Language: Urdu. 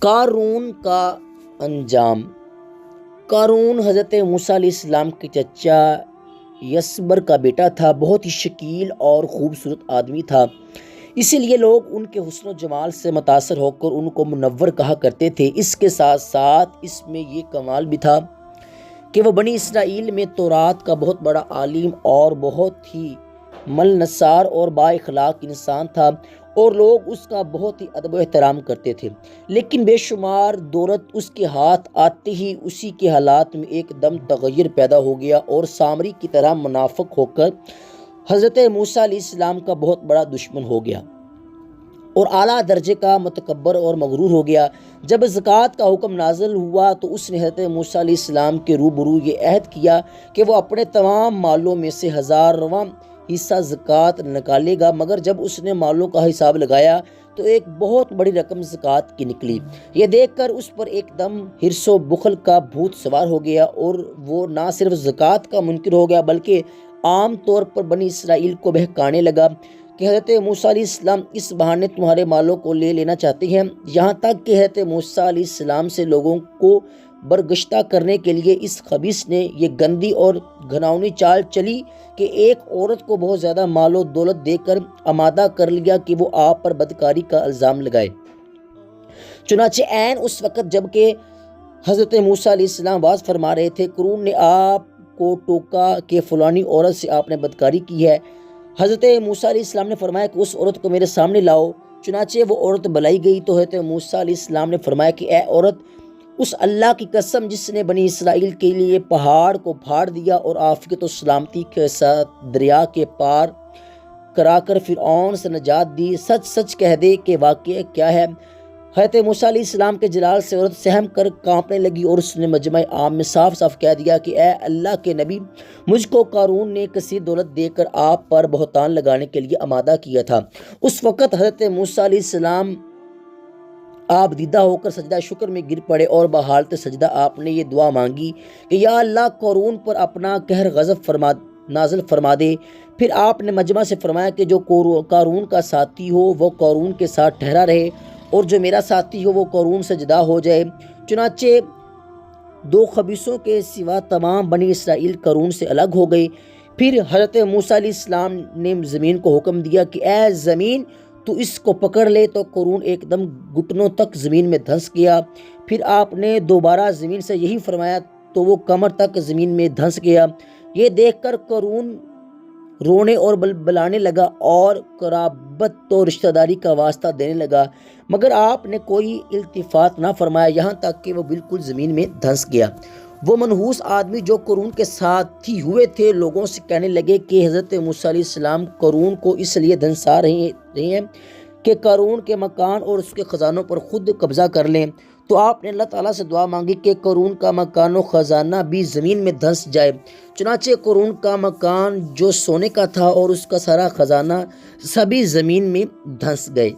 قارون کا انجام۔ قارون حضرت موسیٰ علیہ السلام کے چچا یسبر کا بیٹا تھا۔ بہت ہی شکیل اور خوبصورت آدمی تھا، اسی لیے لوگ ان کے حسن و جمال سے متاثر ہو کر ان کو منور کہا کرتے تھے۔ اس کے ساتھ ساتھ اس میں یہ کمال بھی تھا کہ وہ بنی اسرائیل میں تورات کا بہت بڑا عالم اور بہت ہی ملنسار اور با اخلاق انسان تھا، اور لوگ اس کا بہت ہی ادب و احترام کرتے تھے۔ لیکن بے شمار دولت اس کے ہاتھ آتے ہی اسی کے حالات میں ایک دم تغیر پیدا ہو گیا، اور سامری کی طرح منافق ہو کر حضرت موسیٰ علیہ السلام کا بہت بڑا دشمن ہو گیا، اور اعلیٰ درجے کا متکبر اور مغرور ہو گیا۔ جب زکوٰۃ کا حکم نازل ہوا تو اس نے حضرت موسیٰ علیہ السلام کے روبرو یہ عہد کیا کہ وہ اپنے تمام مالوں میں سے 1000واں حصہ زکوٰۃ نکالے گا، مگر جب اس نے مالوں کا حساب لگایا تو ایک بہت بڑی رقم زکوٰۃ کی نکلی۔ یہ دیکھ کر اس پر ایک دم حرص و بخل کا بھوت سوار ہو گیا، اور وہ نہ صرف زکوٰۃ کا منکر ہو گیا بلکہ عام طور پر بنی اسرائیل کو بہکانے لگا کہ حضرت موسیٰ علیہ السلام اس بہانے تمہارے مالوں کو لے لینا چاہتے ہیں، یہاں تک کہ حضرت موسیٰ علیہ السلام سے لوگوں کو برگشتہ کرنے کے لیے اس خبیث نے یہ گندی اور گھناؤنی چال چلی کہ ایک عورت کو بہت زیادہ مال و دولت دے کر آمادہ کر لیا کہ وہ آپ پر بدکاری کا الزام لگائے۔ چنانچہ عین اس وقت جب کہ حضرت موسیٰ علیہ السلام باز فرما رہے تھے، قارون نے آپ کو ٹوکا کہ فلانی عورت سے آپ نے بدکاری کی ہے۔ حضرت موسیٰ علیہ السلام نے فرمایا کہ اس عورت کو میرے سامنے لاؤ۔ چنانچہ وہ عورت بلائی گئی تو حضرت موسیٰ علیہ السلام نے فرمایا کہ اے عورت، اس اللہ کی قسم جس نے بنی اسرائیل کے لیے پہاڑ کو پھاڑ دیا اور عافیت و سلامتی کے ساتھ دریا کے پار کرا کر فرعون سے نجات دی، سچ سچ کہہ دے کہ واقعہ کیا ہے۔ حضرت موسیٰ علیہ السلام کے جلال سے عورت سہم کر کانپنے لگی، اور اس نے مجمع عام میں صاف صاف کہہ دیا کہ اے اللہ کے نبی، مجھ کو قارون نے کثیر دولت دے کر آپ پر بہتان لگانے کے لیے آمادہ کیا تھا۔ اس وقت حضرت موسیٰ علیہ السلام آپ دیدہ ہو کر سجدہ شکر میں گر پڑے، اور بحالت سجدہ آپ نے یہ دعا مانگی کہ یا اللہ، قارون پر اپنا قہر غضب نازل فرما دے۔ پھر آپ نے مجمع سے فرمایا کہ جو قارون کا ساتھی ہو وہ قارون کے ساتھ ٹھہرا رہے، اور جو میرا ساتھی ہو وہ قارون سے جدا ہو جائے۔ چنانچہ 2 خبیثوں کے سوا تمام بنی اسرائیل قارون سے الگ ہو گئے۔ پھر حضرت موسیٰ علیہ السلام نے زمین کو حکم دیا کہ اے زمین، تو اس کو پکڑ لے، تو قارون ایک دم گھٹنوں تک زمین میں دھنس گیا۔ پھر آپ نے دوبارہ زمین سے یہی فرمایا تو وہ کمر تک زمین میں دھنس گیا۔ یہ دیکھ کر قارون رونے اور بلبلانے لگا اور قرابت و رشتہ داری کا واسطہ دینے لگا، مگر آپ نے کوئی التفات نہ فرمایا، یہاں تک کہ وہ بالکل زمین میں دھنس گیا۔ وہ منحوس آدمی جو قارون کے ساتھی ہوئے تھے لوگوں سے کہنے لگے کہ حضرت موسیٰ علیہ السلام قارون کو اس لیے دھنسا رہے ہیں کہ قارون کے مکان اور اس کے خزانوں پر خود قبضہ کر لیں۔ تو آپ نے اللہ تعالیٰ سے دعا مانگی کہ قارون کا مکان و خزانہ بھی زمین میں دھنس جائے۔ چنانچہ قارون کا مکان جو سونے کا تھا اور اس کا سارا خزانہ سبھی زمین میں دھنس گئے۔